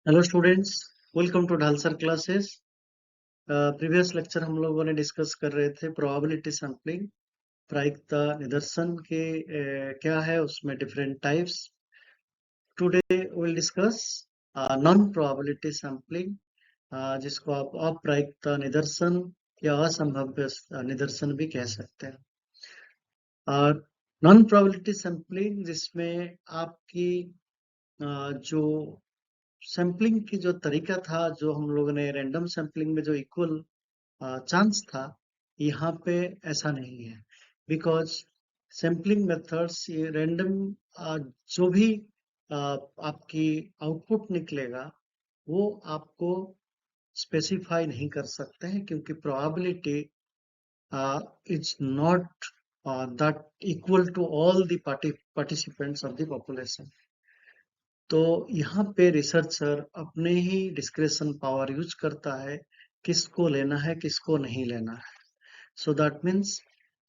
Hello students, welcome to Dhalsar classes. Previous lecture हम लोगों ने डिस्कस कर रहे थे प्रोबेबिलिटी सैम्पलिंग, प्रायिकता निदर्शन के क्या है, उसमें different types. Today will discuss non probability sampling, जिसको आप अप्रायिकता निदर्शन या असंभाव्य निदर्शन भी कह सकते हैं। और नॉन प्रोबेबिलिटी सैम्पलिंग जिसमें आपकी जो सैम्पलिंग की जो तरीका था, जो हम लोगों ने रैंडम सैम्पलिंग में जो इक्वल चांस था, यहाँ पे ऐसा नहीं है। बिकॉज सैम्पलिंग मेथड्स ये रैंडम जो भी आपकी आउटपुट निकलेगा वो आपको स्पेसिफाई नहीं कर सकते हैं, क्योंकि probability is not that equal to all the participants of the population. तो यहाँ पे रिसर्चर अपने ही डिस्क्रिशन पावर यूज करता है, किसको लेना है किसको नहीं लेना है। So that means,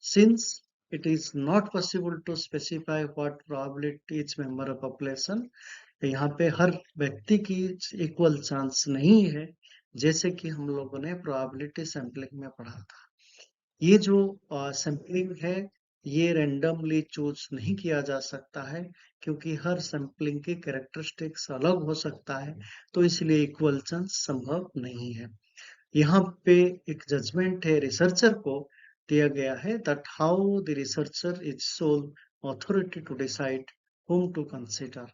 since it is not possible to specify what probability each member of population, यहाँ पे हर व्यक्ति की इक्वल चांस नहीं है, जैसे कि हम लोगों ने प्रोबेबिलिटी सैम्पलिंग में पढ़ा था। ये जो सैम्पलिंग है ये रैंडमली चूज नहीं किया जा सकता है, क्योंकि हर सैम्पलिंग के कैरेक्टरिस्टिक्स अलग हो सकता है, तो इसलिए इक्वल चांस संभव नहीं है। यहाँ पे एक जजमेंट है रिसर्चर को दिया गया है, that how the researcher is sole authority to decide whom to consider.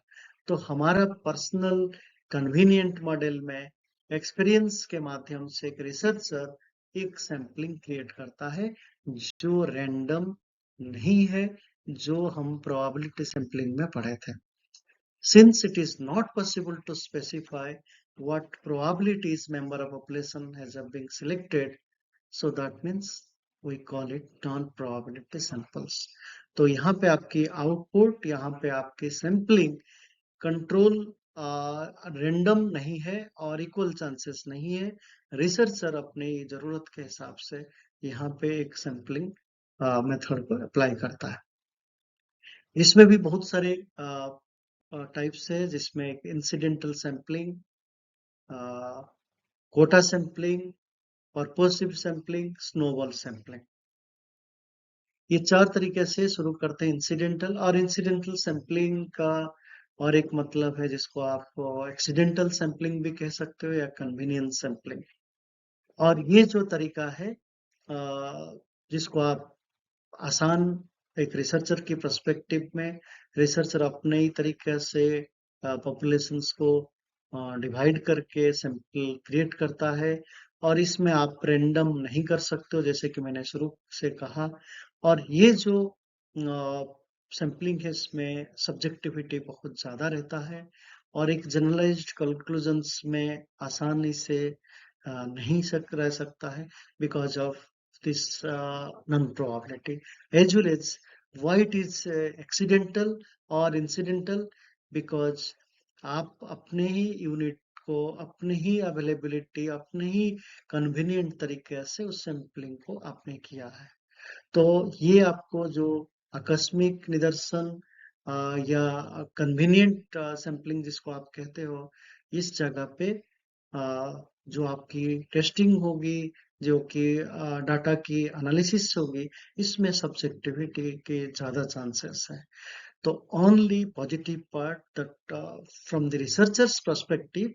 तो हमारा पर्सनल कन्वीनियंट मॉडल में एक्सपीरियंस के माध्यम से एक रिसर्चर एक सैम्पलिंग क्रिएट करता है जो रैंडम नहीं है, जो हम प्रोबेबिलिटी सैम्पलिंग में पढ़े थे। Since it is not possible to specify what probabilities member of population has been selected, so that means we call it non-probability samples. तो यहाँ पे आपकी आउटपुट, यहाँ पे आपकी सैम्पलिंग कंट्रोल रेंडम नहीं है और इक्वल चांसेस नहीं है। रिसर्चर अपनी जरूरत के हिसाब से यहाँ पे एक सैम्पलिंग मेथड को अप्लाई करता है। इसमें भी बहुत सारे टाइप्स है, जिसमें incidental sampling, quota sampling, purposive sampling, snowball sampling. ये चार तरीके से शुरू करते हैं इंसिडेंटल। और इंसिडेंटल सैम्पलिंग का और एक मतलब है जिसको आप एक्सीडेंटल सैम्पलिंग भी कह सकते हो या कन्वीनियंस सैम्पलिंग। और ये जो तरीका है जिसको आप आसान, एक रिसर्चर की पर्सपेक्टिव में रिसर्चर अपने ही तरीके से पॉपुलेशंस को डिवाइड करके सैंपल क्रिएट करता है, और इसमें आप रैंडम नहीं कर सकते हो, जैसे कि मैंने शुरू से कहा। और ये जो सैंपलिंग है इसमें सब्जेक्टिविटी बहुत ज़्यादा रहता है, और एक जनरलाइज्ड कंक्लूजन्स में आसानी से नहीं रह सकता है, because of this non-probability, as well as why it is accidental or incidental, because आप अपने ही यूनिट को, अपने ही अवेलेबिलिटी, अपने ही कन्वीनियंट तरीके से उस सैम्पलिंग को आपने किया है। तो ये आपको जो आकस्मिक निदर्शन या कन्वीनियंट सैम्पलिंग जिसको आप कहते हो, इस जगह पे जो आपकी टेस्टिंग होगी, जो कि डाटा की एनालिसिस होगी, इसमें सब्जेक्टिविटी के ज़्यादा चांसेस हैं। तो only positive part that from the researcher's perspective,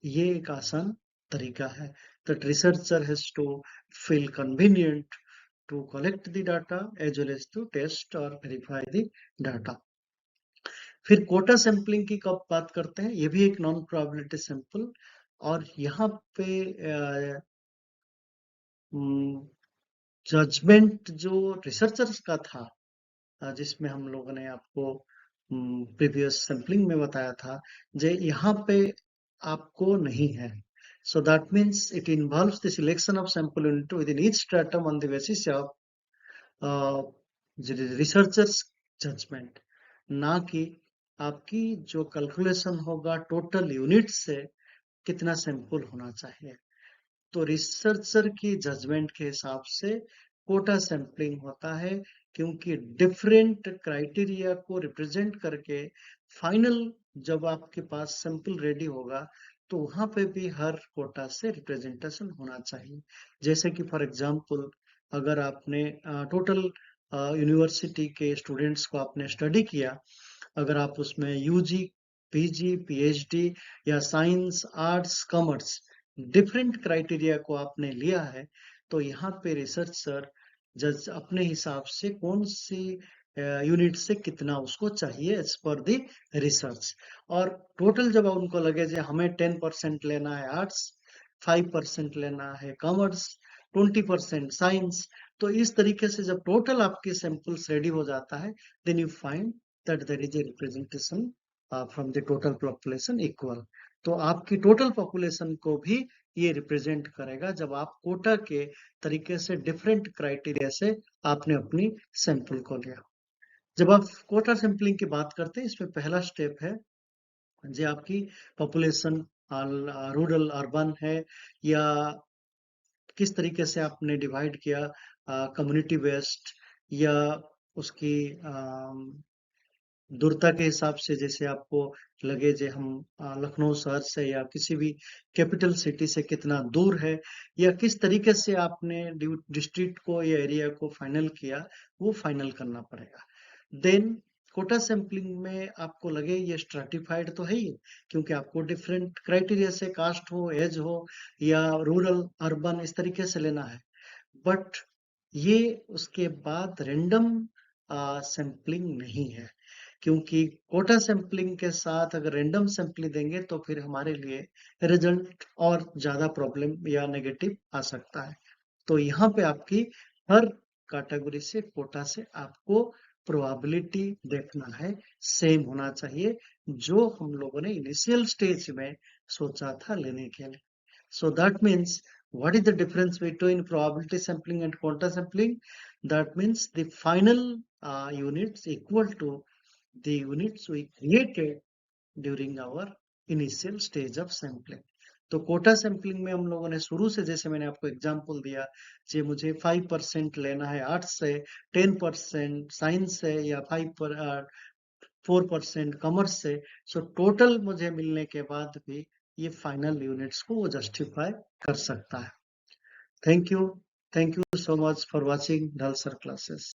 ये एक आसान तरीका है, that researcher has to feel convenient to collect the data as well as to test or verify the data. फिर कोटा सैम्पलिंग की कब बात करते हैं, ये भी एक नॉन प्रोबेबिलिटी सैंपल। और यहाँ पे जजमेंट जो रिसर्चर्स का था, जिसमें हम लोगों ने आपको प्रीवियस सैम्पलिंग में बताया था, जे यहाँ पे आपको नहीं है। So that means it involves the selection of sample unit within each stratum on the basis of researcher's judgement, ना कि आपकी जो कैलकुलेशन होगा टोटल यूनिट से कितना सैंपल होना चाहिए। तो रिसर्चर की जजमेंट के हिसाब से कोटा सैंपलिंग होता है, क्योंकि डिफरेंट क्राइटेरिया को रिप्रेजेंट करके फाइनल जब आपके पास सैंपल रेडी होगा, तो वहाँ पे भी हर कोटा से रिप्रेजेंटेशन होना चाहिए। जैसे कि फॉर एग्ज़ाम्पल अगर आपने टोटल यूनिवर्सिटी के स्टूडेंट्स को आपने स्टडी किया, अगर आप उसमें यूजी, पीजी, पीएचडी या science, arts, commerce different criteria को आपने लिया है, तो यहाँ पे रिसर्चर जज अपने हिसाब से कौन सी यूनिट से कितना उसको चाहिए एज पर द रिसर्च। और टोटल जब उनको लगे जे हमें 10% लेना है आर्ट्स, 5% लेना है कॉमर्स, 20% साइंस, तो इस तरीके से जब टोटल आपके सैंपल्स रेडी हो जाता है, then you find that there is a representation from the total population equal। तो आपकी टोटल पॉपुलेशन को भी ये रिप्रेजेंट करेगा जब आप कोटा के तरीके से डिफरेंट क्राइटेरिया से आपने अपनी सैंपल को लिया। जब आप कोटा सैंपलिंग की बात करते हैं, इसमें पहला स्टेप है जे आपकी पॉपुलेशन रूरल अर्बन है या किस तरीके से आपने डिवाइड किया, कम्युनिटी बेस्ड या उसकी दूरता के हिसाब से, जैसे आपको लगे जे हम लखनऊ शहर से या किसी भी कैपिटल सिटी से कितना दूर है, या किस तरीके से आपने डिस्ट्रिक्ट को या एरिया को फाइनल किया, वो फाइनल करना पड़ेगा। देन कोटा सैंपलिंग में आपको लगे ये स्ट्रैटिफाइड तो है ही, क्योंकि आपको डिफरेंट क्राइटेरिया से कास्ट हो, एज हो या रूरल अर्बन इस तरीके से लेना है। बट ये उसके बाद रैंडम सैंपलिंग नहीं है, क्योंकि कोटा सैंपलिंग के साथ अगर रैंडम सैंपलिंग देंगे तो फिर हमारे लिए रिजल्ट और ज़्यादा प्रॉब्लम या नेगेटिव आ सकता है। तो यहाँ पे आपकी हर कैटेगरी से कोटा से आपको प्रोबेबिलिटी देखना है, सेम होना चाहिए जो हम लोगों ने इनिशियल स्टेज में सोचा था लेने के लिए। So that means what is the difference between probability sampling and quota sampling? That means the final units equal to the units we created during our initial stage of sampling। तो Kota sampling में हम लोगों ने शुरू से, जैसे मैंने आपको एग्जांपल दिया, कि मुझे 5% लेना है आर्ट्स से, 10% साइंस से या 4% कॉमर्स से, सो टोटल मुझे मिलने के बाद भी ये फाइनल यूनिट्स को वो जस्टिफाई कर सकता है। Thank you so much for watching ढाल सर क्लासेस।